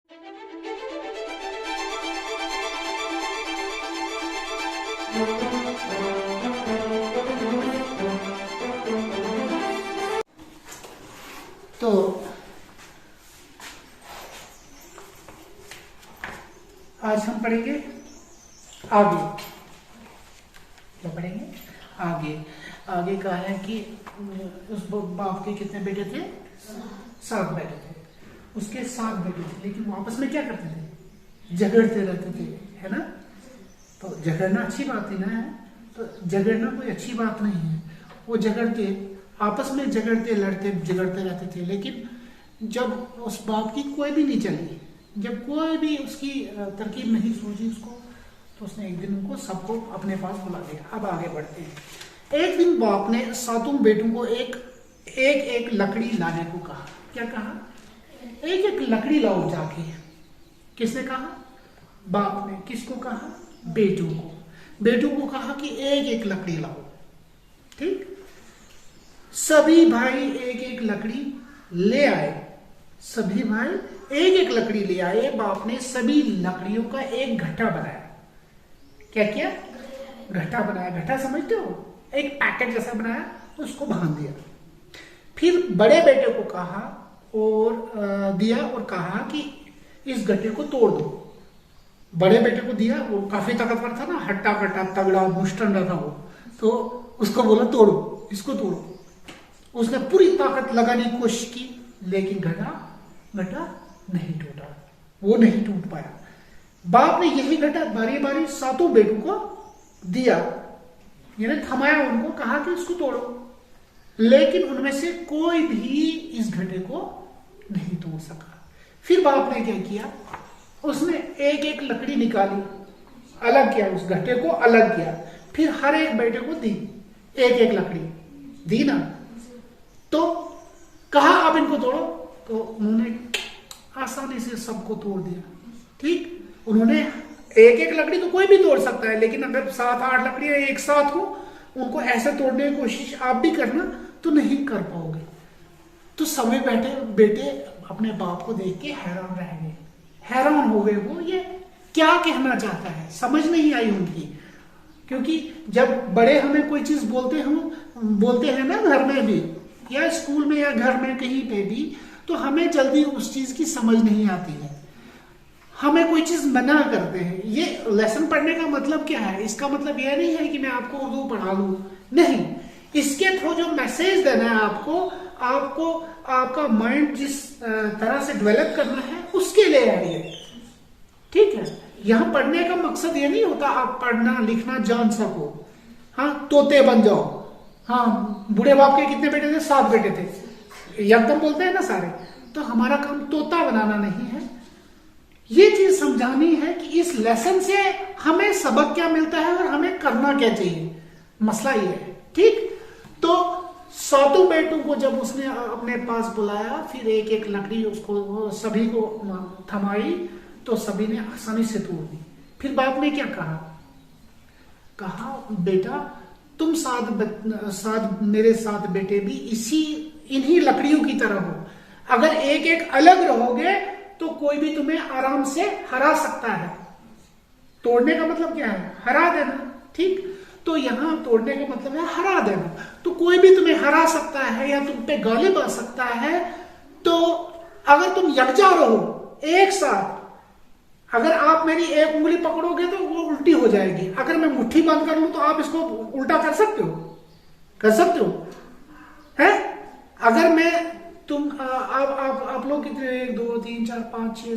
तो आज हम पढ़ेंगे आगे। क्या पढ़ेंगे? आगे। आगे कहा है कि उस बाप के कितने बेटे थे? 7 बेटे थे। उसके 7 बेटे थे, लेकिन वो आपस में क्या करते थे? झगड़ते रहते थे, है ना? तो झगड़ना अच्छी बात ही ना है। तो झगड़ना कोई अच्छी बात नहीं है। वो झगड़ते, आपस में झगड़ते, लड़ते झगड़ते रहते थे। लेकिन जब उस बाप की कोई भी नहीं चली, जब कोई भी उसकी तरकीब नहीं सूझी उसको, तो उसने एक दिन उनको सबको अपने पास बुला लिया। अब आगे बढ़ते हैं। एक दिन बाप ने 7 बेटों को एक लकड़ी लाने को कहा। क्या कहा? एक लकड़ी लाओ जाके। किसने कहा? बाप ने। किसको कहा? बेटों को। बेटों को कहा कि एक लकड़ी लाओ। ठीक। सभी भाई एक लकड़ी ले आए। सभी भाई एक लकड़ी ले आए। बाप ने सभी लकड़ियों का एक घट्टा बनाया। क्या किया? घट्टा बनाया। घट्टा समझते हो? एक पैकेट जैसा बनाया, उसको बांध दिया। फिर बड़े बेटे को कहा और दिया और कहा कि इस घट्टे को तोड़ दो। बड़े बेटे को दिया, वो काफी ताकतवर था ना, हट्टा कट्टा तगड़ा मुष्टंडा था वो। तो उसको बोला तोड़ो, इसको तोड़ो। उसने पूरी ताकत लगाने की कोशिश की, लेकिन घटा नहीं टूटा। वो नहीं टूट पाया। बाप ने यही घटा बारी बारी 7 बेटों को दिया, यानी थमाया उनको, कहा कि इसको तोड़ो। लेकिन उनमें से कोई भी इस घटे को नहीं तोड़ सका। फिर बाप ने क्या किया? उसने एक लकड़ी निकाली, अलग किया, उस घटे को अलग किया। फिर हर एक बेटे को दी एक लकड़ी दी ना। तो कहा अब इनको तोड़ो। तो उन्होंने आसानी से सबको तोड़ दिया। ठीक। उन्होंने एक लकड़ी तो कोई भी तोड़ सकता है, लेकिन अगर 7-8 लकड़ियां एक साथ हो, उनको ऐसे तोड़ने की कोशिश आप भी करना तो नहीं कर पाओगे। तो सभी बेटे अपने बाप को देख के हैरान रह गए। हैरान हो गए वो, ये क्या कहना चाहता है, समझ नहीं आई उनकी। क्योंकि जब बड़े हमें कोई चीज बोलते हैं ना, घर में भी या स्कूल में या घर में कहीं पे भी, तो हमें जल्दी उस चीज की समझ नहीं आती है। हमें कोई चीज मना करते हैं। ये लेसन पढ़ने का मतलब क्या है? इसका मतलब यह नहीं है कि मैं आपको उर्दू पढ़ा लूं, नहीं। इसके थ्रू जो मैसेज देना है आपको आपका माइंड जिस तरह से डेवलप करना है, उसके लिए है ये। ठीक है। यहाँ पढ़ने का मकसद ये नहीं होता आप पढ़ना लिखना जान सको, हाँ तोते बन जाओ। हाँ, बूढ़े बाप के कितने बेटे थे? 7 बेटे थे। एकदम बोलते हैं ना सारे। तो हमारा काम तोता बनाना नहीं है। ये चीज समझानी है कि इस लेसन से हमें सबक क्या मिलता है और हमें करना क्या चाहिए। मसला ये है। ठीक। तो 7 बेटों को जब उसने अपने पास बुलाया, फिर एक लकड़ी उसको सभी को थमाई, तो सभी ने आसानी से तोड़ दी। फिर बाप ने क्या कहा? बेटा, तुम 7 मेरे 7 बेटे भी इन्हीं लकड़ियों की तरह हो। अगर एक अलग रहोगे तो कोई भी तुम्हें आराम से हरा सकता है। तोड़ने का मतलब क्या है? हरा देना। ठीक। तो यहां तोड़ने का मतलब है हरा देना। तो कोई भी तुम्हें हरा सकता है या तुम पे गालिब आ सकता है। तो अगर तुम यकजा रहो एक साथ, अगर आप मेरी एक उंगली पकड़ोगे तो वो उल्टी हो जाएगी। अगर मैं मुट्ठी बंद कर लूं तो आप इसको उल्टा कर सकते हो? है? अगर मैं तुम आप लोग कितने? 1 2 3 4 5 6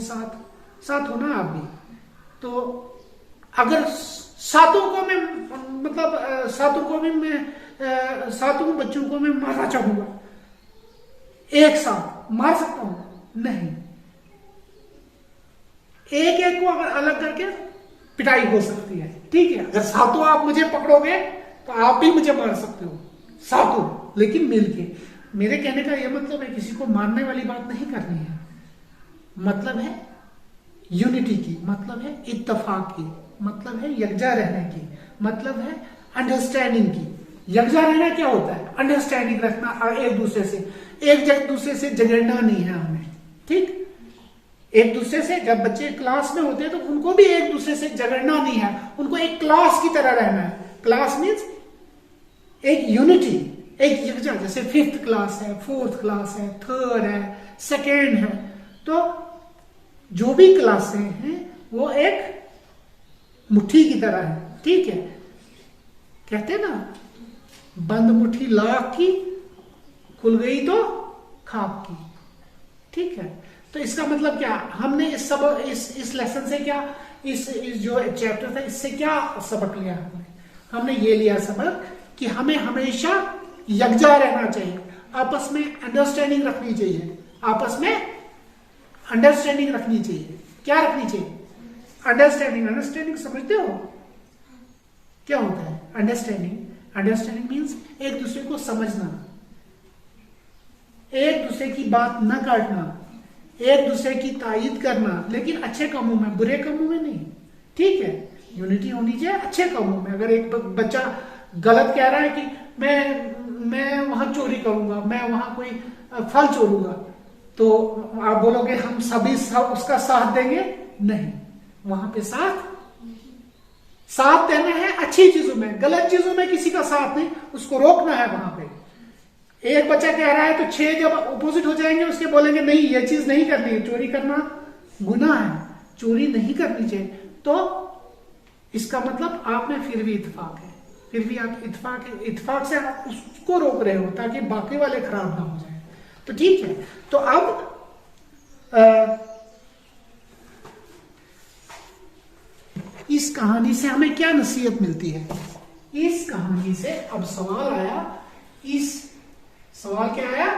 7 हो ना आप भी। तो अगर 7 को मैं मतलब 7 को भी मैं 7 बच्चों को मैं मारना चाहूंगा, एक साथ मार सकता हूं? नहीं। एक को अगर अलग करके पिटाई हो सकती है। ठीक है। अगर 7 आप मुझे पकड़ोगे तो आप भी मुझे मार सकते हो, 7, लेकिन मिलके। मेरे कहने का यह मतलब है किसी को मारने वाली बात नहीं करनी है। मतलब है यूनिटी की, मतलब है इत्तेफाक की, मतलब है यकजा रहने की, मतलब है अंडरस्टैंडिंग की। यकजा रहना क्या होता है? अंडरस्टैंडिंग रखना एक दूसरे से झगड़ना नहीं है हमें। ठीक। एक दूसरे से, जब बच्चे क्लास में होते हैं तो उनको भी एक दूसरे से झगड़ना नहीं है, उनको एक क्लास की तरह रहना है। क्लास मीन्स एक यूनिटी, एक यकजा, जैसे 5th क्लास है, 4th क्लास है, 3rd है, 2nd है, तो जो भी क्लासें हैं वो एक मुट्ठी की तरह है, ठीक है। कहते हैं ना, बंद मुट्ठी लाख की, खुल गई तो खाक की, ठीक है। तो इसका मतलब क्या, हमने इस लेसन से क्या, इस जो चैप्टर था इससे क्या सबक लिया हमने ये लिया सबक कि हमें हमेशा यकजा रहना चाहिए, आपस में अंडरस्टैंडिंग रखनी चाहिए, आपस में अंडरस्टैंडिंग रखनी चाहिए। क्या रखनी चाहिए? अंडरस्टैंडिंग। अंडरस्टैंडिंग समझते हो क्या होता है अंडरस्टैंडिंग? अंडरस्टैंडिंग मीन्स एक दूसरे को समझना, एक दूसरे की बात न काटना, एक दूसरे की तायीद करना, लेकिन अच्छे कामों में, बुरे कामों में नहीं, ठीक है। यूनिटी होनी चाहिए अच्छे कामों में। अगर एक बच्चा गलत कह रहा है कि मैं वहां चोरी करूंगा, मैं वहां कोई फल चोरूंगा, तो आप बोलोगे हम सभी उसका साथ देंगे? नहीं, वहां पे साथ देना है अच्छी चीजों में, गलत चीजों में किसी का साथ नहीं, उसको रोकना है वहां पे। एक बच्चा कह रहा है तो 6 जब अपोजिट हो जाएंगे उसके बोलेंगे नहीं ये चीज नहीं करनी है, चोरी करना गुनाह है, चोरी नहीं करनी चाहिए, तो इसका मतलब आप में फिर भी इत्तेफाक है, फिर भी आप इत्तेफाक से आप उसको रोक रहे हो ताकि बाकी वाले खराब ना हो जाए। तो ठीक है, तो अब इस कहानी से हमें क्या नसीहत मिलती है? इस कहानी से अब सवाल आया, इस सवाल क्या आया?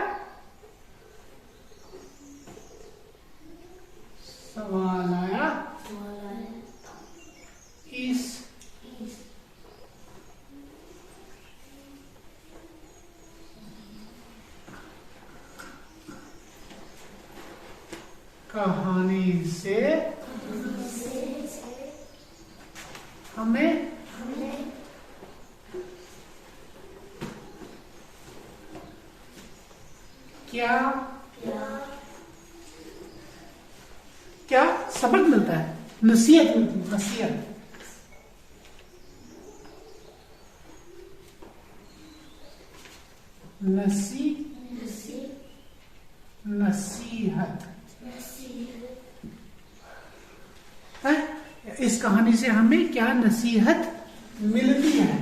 सवाल आया इस कहानी से हमें क्या सबक मिलता है? नसीहत मिलती है, नसीहत है। इस कहानी से हमें क्या नसीहत मिलती है?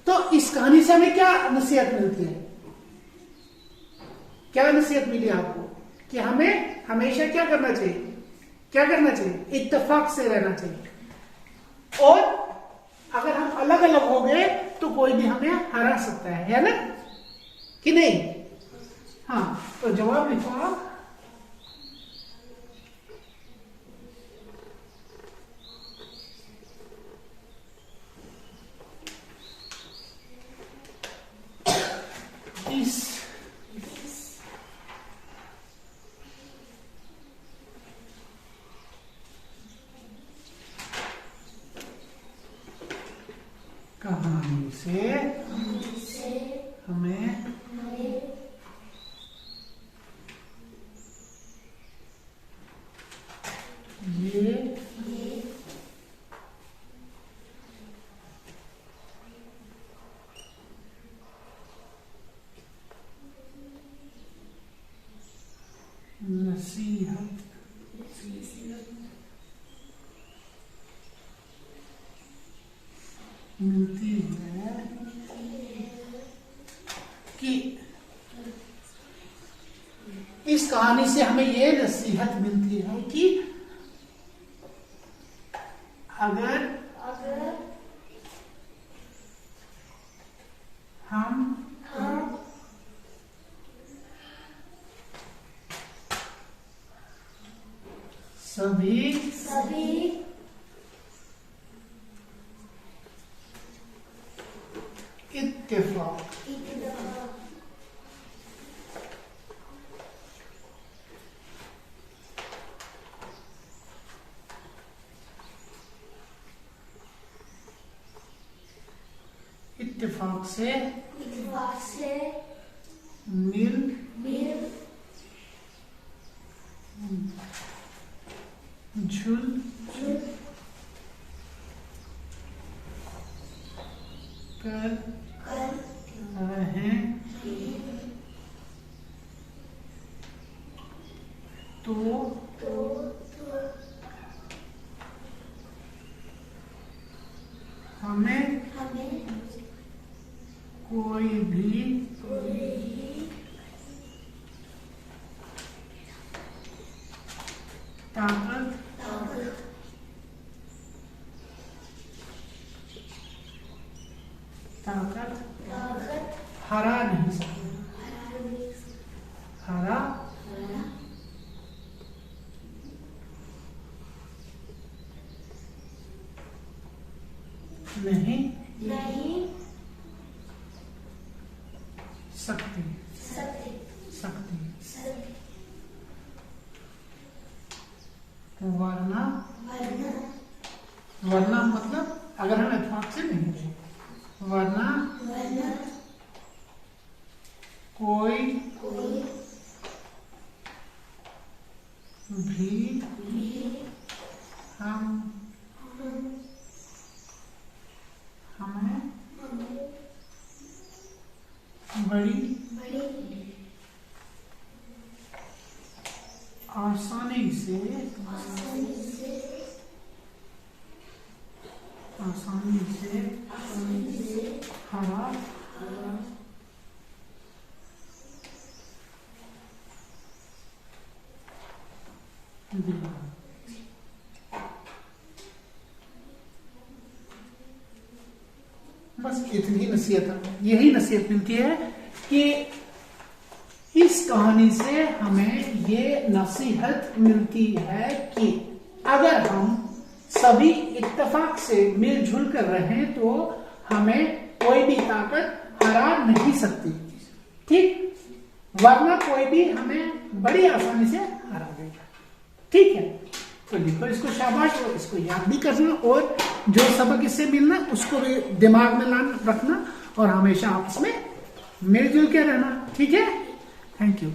तो इस कहानी से हमें क्या नसीहत मिलती है? क्या नसीहत मिली आपको? कि हमें हमेशा क्या करना चाहिए? क्या करना चाहिए? इत्तेफाक से रहना चाहिए, और अगर हम अलग अलग हो गए तो कोई भी हमें हरा सकता है ना, कि नहीं? हाँ, तो जवाब लिखो आप। इस कहानी से हमें ये नसीहत मिलती है कि इस कहानी से हमें ये नसीहत मिलती है कि अगर हम सभी इत्तेफाक इत्तेफाक से मिलजुल कर रहे तो हमें कोई भी ताकत हरा नहीं सकती, हरा नहीं सकती। वरना मतलब अगर हम इत्तेफाक से नहीं थे, वरना कोई भी हमें बड़ी आसानी से हरा दिया। बस इतनी नसीहत, यही नसीहत मिलती है कि इस कहानी से हमें ये नसीहत मिलती है कि अगर हम सभी इत्तेफाक से मिलजुल कर रहे तो हमें कोई भी ताकत हरा नहीं सकती, ठीक, वरना कोई भी हमें बड़ी आसानी से हरा देगा। ठीक है, तो लिखो इसको, शाबाश, और इसको याद भी करना और जो सबक इससे मिलना उसको भी दिमाग में रखना और हमेशा आपस में मिलजुल के रहना। ठीक है, थैंक यू।